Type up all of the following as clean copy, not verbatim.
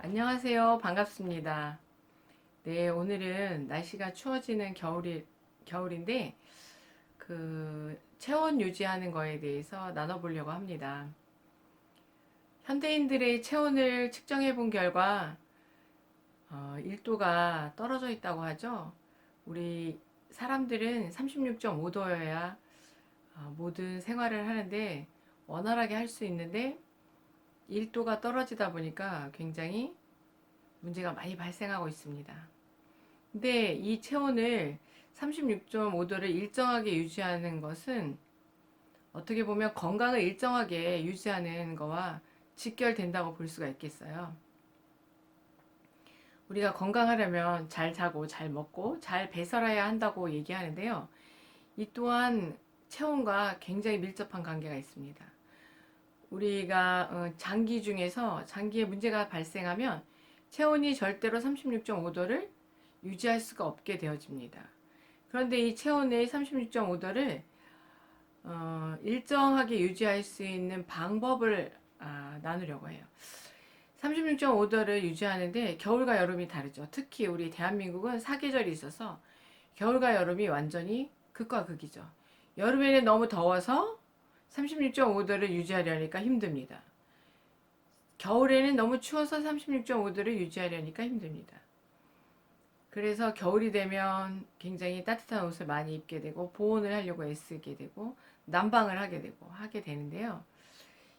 안녕하세요. 반갑습니다. 네, 오늘은 날씨가 추워지는 겨울인데, 체온 유지하는 거에 대해서 나눠보려고 합니다. 현대인들의 체온을 측정해 본 결과, 1도가 떨어져 있다고 하죠. 우리 사람들은 36.5도여야 모든 생활을 하는데 원활하게 할 수 있는데, 1도가 떨어지다 보니까 굉장히 문제가 많이 발생하고 있습니다. 근데 이 체온을 36.5도를 일정하게 유지하는 것은 어떻게 보면 건강을 일정하게 유지하는 거와 직결된다고 볼 수가 있겠어요. 우리가 건강하려면 잘 자고 잘 먹고 잘 배설해야 한다고 얘기하는데요. 이 또한 체온과 굉장히 밀접한 관계가 있습니다. 우리가 장기 중에서 장기에 문제가 발생하면 체온이 절대로 36.5도를 유지할 수가 없게 되어집니다. 그런데 이 체온의 36.5도를 일정하게 유지할 수 있는 방법을 나누려고 해요. 36.5도를 유지하는데 겨울과 여름이 다르죠. 특히 우리 대한민국은 사계절이 있어서 겨울과 여름이 완전히 극과 극이죠. 여름에는 너무 더워서 36.5도를 유지하려니까 힘듭니다. 겨울에는 너무 추워서 36.5도를 유지하려니까 힘듭니다. 그래서 겨울이 되면 굉장히 따뜻한 옷을 많이 입게 되고 보온을 하려고 애쓰게 되고 난방을 하게 되는데요.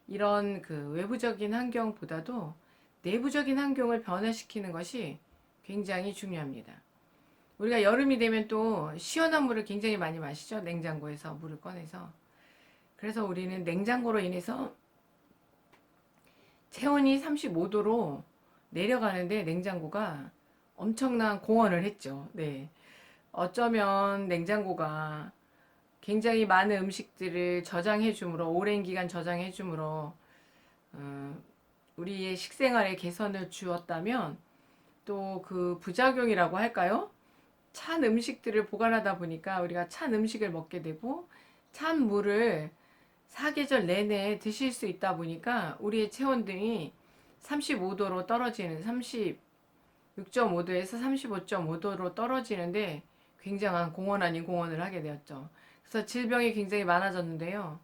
이런 외부적인 환경보다도 내부적인 환경을 변화시키는 것이 굉장히 중요합니다. 우리가 여름이 되면 또 시원한 물을 굉장히 많이 마시죠. 냉장고에서 물을 꺼내서. 그래서 우리는 냉장고로 인해서 체온이 35도로 내려가는데 냉장고가 엄청난 공헌을 했죠. 네. 어쩌면 냉장고가 굉장히 많은 음식들을 저장해 주므로 오랜 기간 저장해 주므로 어, 우리의 식생활에 개선을 주었다면 또 그 부작용이라고 할까요? 찬 음식들을 보관하다 보니까 우리가 찬 음식을 먹게 되고 찬 물을 사계절 내내 드실 수 있다 보니까 우리의 체온등이 35도로 떨어지는 36.5도에서 35.5도로 떨어지는데 굉장한 공헌 아닌 공헌을 하게 되었죠. 그래서 질병이 굉장히 많아졌는데요.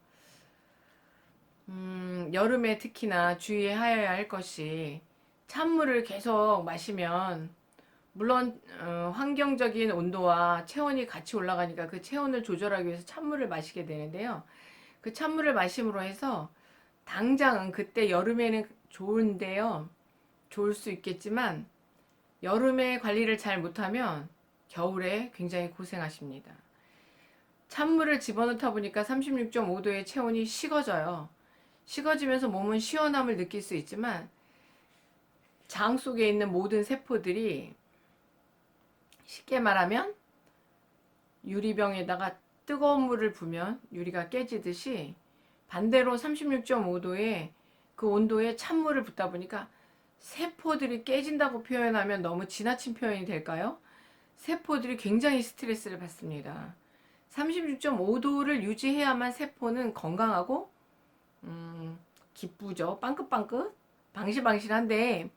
여름에 특히나 주의하여야 할 것이 찬물을 계속 마시면 물론 환경적인 온도와 체온이 같이 올라가니까 그 체온을 조절하기 위해서 찬물을 마시게 되는데요. 그 찬물을 마심으로 해서 당장은 그때 여름에는 좋은데요. 좋을 수 있겠지만 여름에 관리를 잘 못하면 겨울에 굉장히 고생하십니다. 찬물을 집어넣다 보니까 36.5도의 체온이 식어져요. 식어지면서 몸은 시원함을 느낄 수 있지만 장 속에 있는 모든 세포들이 쉽게 말하면 유리병에다가 뜨거운 물을 부으면 유리가 깨지듯이 반대로 36.5도의 그 온도에 찬물을 붓다 보니까 세포들이 깨진다고 표현하면 너무 지나친 표현이 될까요? 세포들이 굉장히 스트레스를 받습니다. 36.5도를 유지해야만 세포는 건강하고 기쁘죠. 빵긋빵긋 방실방실한데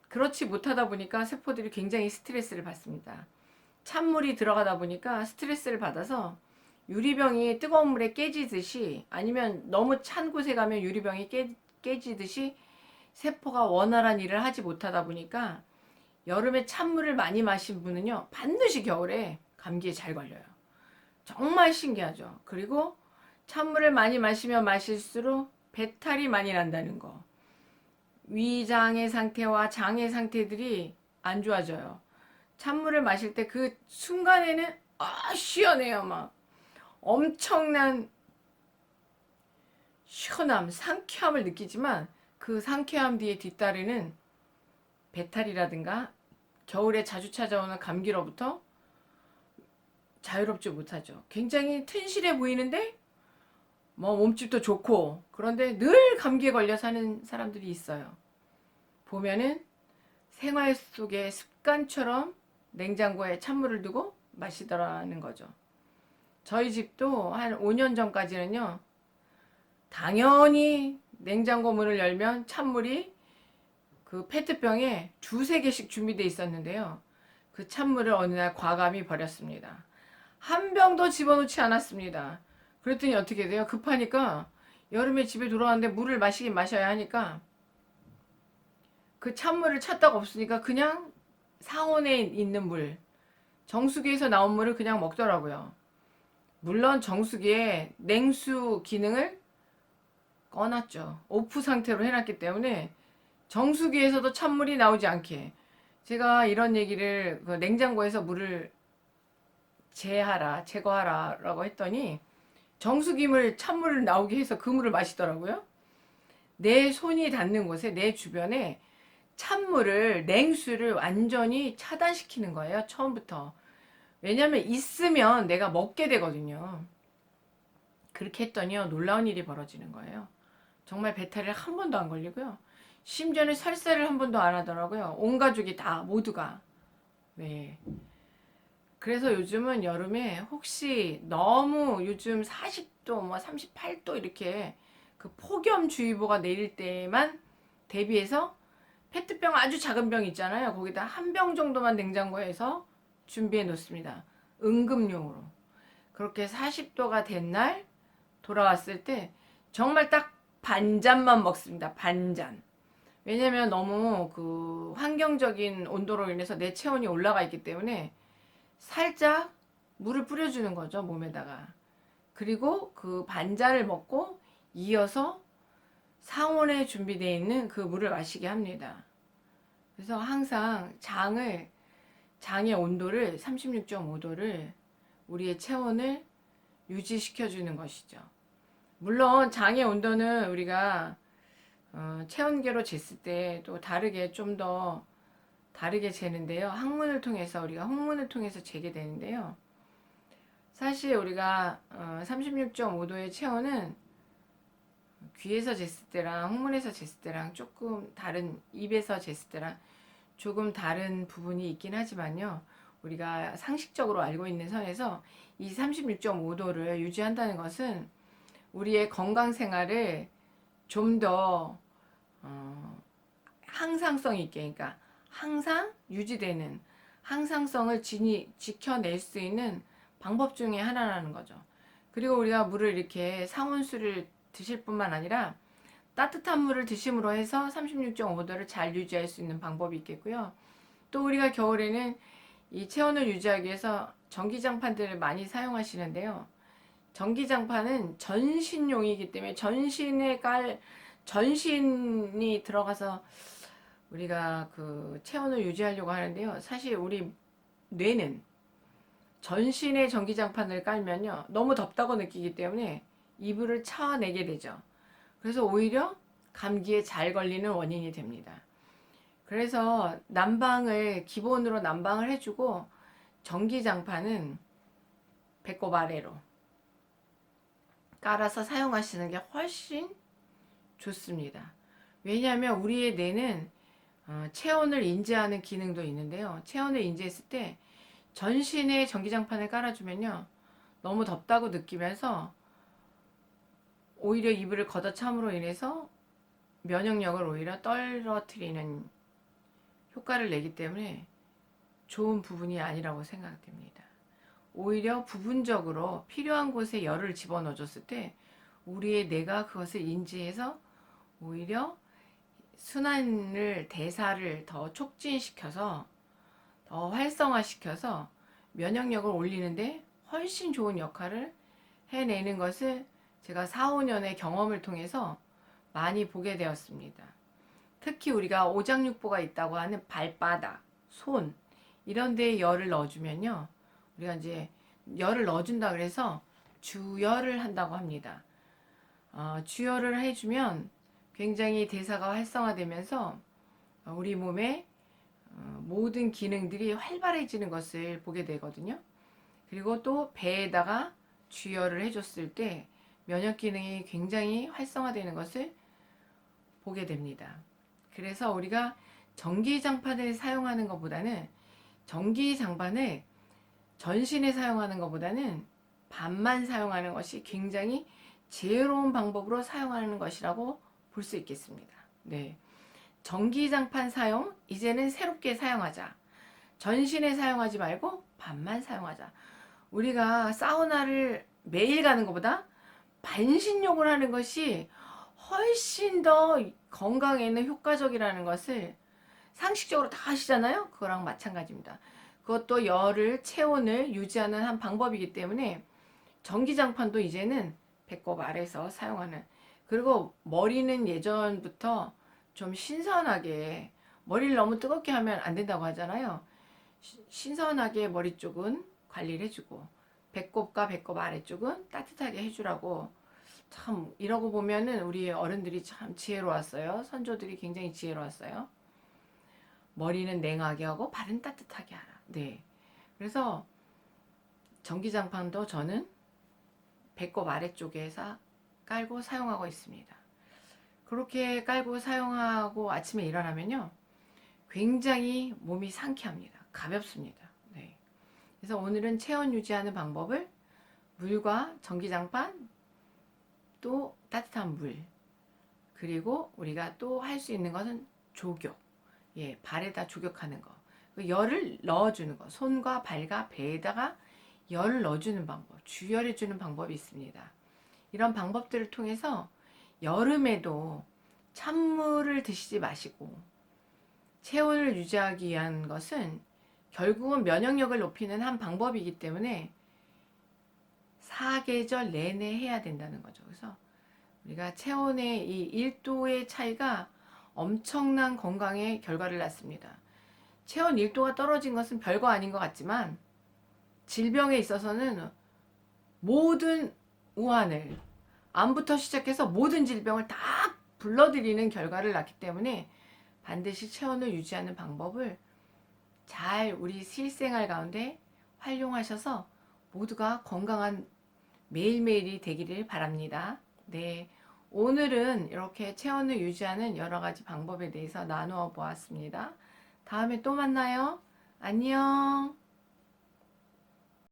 그렇지 못하다 보니까 세포들이 굉장히 스트레스를 받습니다. 찬물이 들어가다 보니까 스트레스를 받아서 유리병이 뜨거운 물에 깨지듯이 아니면 너무 찬 곳에 가면 유리병이 깨지듯이 세포가 원활한 일을 하지 못하다 보니까 여름에 찬물을 많이 마신 분은요 반드시 겨울에 감기에 잘 걸려요. 정말 신기하죠. 그리고 찬물을 많이 마시면 마실수록 배탈이 많이 난다는 거. 위장의 상태와 장의 상태들이 안 좋아져요. 찬물을 마실 때 그 순간에는 시원해요. 막 엄청난 시원함, 상쾌함을 느끼지만 그 상쾌함 뒤에 뒤따르는 배탈이라든가 겨울에 자주 찾아오는 감기로부터 자유롭지 못하죠. 굉장히 튼실해 보이는데 뭐 몸집도 좋고 그런데 늘 감기에 걸려 사는 사람들이 있어요. 보면은 생활 속의 습관처럼 냉장고에 찬물을 두고 마시더라는 거죠. 저희 집도 한 5년 전까지는요. 당연히 냉장고 문을 열면 찬물이 그 페트병에 두세 개씩 준비되어 있었는데요. 그 찬물을 어느 날 과감히 버렸습니다. 한 병도 집어넣지 않았습니다. 그랬더니 어떻게 돼요? 급하니까 여름에 집에 돌아왔는데 물을 마시긴 마셔야 하니까 그 찬물을 찾다가 없으니까 그냥 상온에 있는 물, 정수기에서 나온 물을 그냥 먹더라고요. 물론 정수기에 냉수 기능을 꺼놨죠. 오프 상태로 해놨기 때문에 정수기에서도 찬물이 나오지 않게 제가 이런 얘기를 그 냉장고에서 물을 제거하라 라고 했더니 정수기물 찬물을 나오게 해서 그 물을 마시더라고요. 내 손이 닿는 곳에 내 주변에 찬물을 냉수를 완전히 차단시키는 거예요. 처음부터. 왜냐면 있으면 내가 먹게 되거든요. 그렇게 했더니요 놀라운 일이 벌어지는 거예요. 정말 배탈이 한 번도 안 걸리고요. 심지어는 설사를 한 번도 안 하더라고요. 온 가족이 다 모두가. 네. 그래서 요즘은 여름에 혹시 너무 요즘 40도 뭐 38도 이렇게 그 폭염주의보가 내릴 때만 대비해서 페트병 아주 작은 병 있잖아요. 거기다 한 병 정도만 냉장고에서 준비해 놓습니다. 응급용으로. 그렇게 40도가 된 날 돌아왔을 때 정말 딱 반잔만 먹습니다. 반잔. 왜냐면 너무 그 환경적인 온도로 인해서 내 체온이 올라가 있기 때문에 살짝 물을 뿌려주는 거죠, 몸에다가. 그리고 그 반잔을 먹고 이어서 상온에 준비되어 있는 그 물을 마시게 합니다. 그래서 항상 장의 온도를 36.5도를 우리의 체온을 유지시켜주는 것이죠. 물론 장의 온도는 우리가 체온계로 쟀을 때 또 다르게 좀 더 다르게 재는데요. 항문을 통해서 우리가 항문을 통해서 재게 되는데요. 사실 우리가 36.5도의 체온은 귀에서 쟀을 때랑 항문에서 쟀을 때랑 조금 다른 입에서 쟀을 때랑 조금 다른 부분이 있긴 하지만요. 우리가 상식적으로 알고 있는 선에서 이 36.5도를 유지한다는 것은 우리의 건강 생활을 좀 더 항상성 있게, 그러니까 항상 유지되는 항상성을 지켜낼 수 있는 방법 중에 하나라는 거죠. 그리고 우리가 물을 이렇게 상온수를 드실 뿐만 아니라 따뜻한 물을 드심으로 해서 36.5도를 잘 유지할 수 있는 방법이 있겠고요. 또 우리가 겨울에는 이 체온을 유지하기 위해서 전기장판들을 많이 사용하시는데요. 전기장판은 전신용이기 때문에 전신이 들어가서 우리가 그 체온을 유지하려고 하는데요. 사실 우리 뇌는 전신에 전기장판을 깔면요. 너무 덥다고 느끼기 때문에 이불을 차내게 되죠. 그래서 오히려 감기에 잘 걸리는 원인이 됩니다. 그래서 기본으로 난방을 해주고 전기장판은 배꼽 아래로 깔아서 사용하시는 게 훨씬 좋습니다. 왜냐하면 우리의 뇌는 체온을 인지하는 기능도 있는데요. 체온을 인지했을 때 전신에 전기장판을 깔아주면요. 너무 덥다고 느끼면서 오히려 이불을 걷어참으로 인해서 면역력을 오히려 떨어뜨리는 효과를 내기 때문에 좋은 부분이 아니라고 생각됩니다. 오히려 부분적으로 필요한 곳에 열을 집어넣어줬을 때 우리의 뇌가 그것을 인지해서 오히려 대사를 더 촉진시켜서 더 활성화시켜서 면역력을 올리는데 훨씬 좋은 역할을 해내는 것을 제가 4, 5년의 경험을 통해서 많이 보게 되었습니다. 특히 우리가 오장육부가 있다고 하는 발바닥, 손 이런 데에 열을 넣어주면요. 우리가 이제 열을 넣어준다 그래서 주열을 한다고 합니다. 주열을 해주면 굉장히 대사가 활성화되면서 우리 몸의 모든 기능들이 활발해지는 것을 보게 되거든요. 그리고 또 배에다가 주열을 해줬을 때 면역 기능이 굉장히 활성화되는 것을 보게 됩니다. 그래서 우리가 전기장판을 사용하는 것보다는 전기장판을 전신에 사용하는 것보다는 반만 사용하는 것이 굉장히 지혜로운 방법으로 사용하는 것이라고 볼 수 있겠습니다. 네. 전기장판 사용 이제는 새롭게 사용하자. 전신에 사용하지 말고 반만 사용하자. 우리가 사우나를 매일 가는 것보다 반신욕을 하는 것이 훨씬 더 건강에는 효과적이라는 것을 상식적으로 다 아시잖아요. 그거랑 마찬가지입니다. 그것도 열을, 체온을 유지하는 한 방법이기 때문에 전기장판도 이제는 배꼽 아래에서 사용하는. 그리고 머리는 예전부터 좀 신선하게, 머리를 너무 뜨겁게 하면 안 된다고 하잖아요. 신선하게 머리 쪽은 관리를 해주고 배꼽과 배꼽 아래쪽은 따뜻하게 해주라고. 참 이러고 보면은 우리 어른들이 참 지혜로웠어요. 선조들이 굉장히 지혜로웠어요. 머리는 냉하게 하고 발은 따뜻하게 하라. 네. 그래서 전기장판도 저는 배꼽 아래쪽에서 깔고 사용하고 있습니다. 그렇게 깔고 사용하고 아침에 일어나면요, 굉장히 몸이 상쾌합니다. 가볍습니다. 네. 그래서 오늘은 체온 유지하는 방법을 물과 전기장판, 또 따뜻한 물, 그리고 우리가 또 할 수 있는 것은 조격. 예, 발에다 조격하는 거. 열을 넣어주는 거. 손과 발과 배에다가 열을 넣어주는 방법, 주열해주는 방법이 있습니다. 이런 방법들을 통해서 여름에도 찬물을 드시지 마시고, 체온을 유지하기 위한 것은 결국은 면역력을 높이는 한 방법이기 때문에 사계절 내내 해야 된다는 거죠. 그래서 우리가 체온의 이 1도의 차이가 엄청난 건강에 결과를 낳습니다. 체온 1도가 떨어진 것은 별거 아닌 것 같지만 질병에 있어서는 모든 우환을, 암부터 시작해서 모든 질병을 다 불러들이는 결과를 낳기 때문에 반드시 체온을 유지하는 방법을 잘 우리 실생활 가운데 활용하셔서 모두가 건강한 매일매일이 되기를 바랍니다. 네. 오늘은 이렇게 체온을 유지하는 여러 가지 방법에 대해서 나누어 보았습니다. 다음에 또 만나요. 안녕.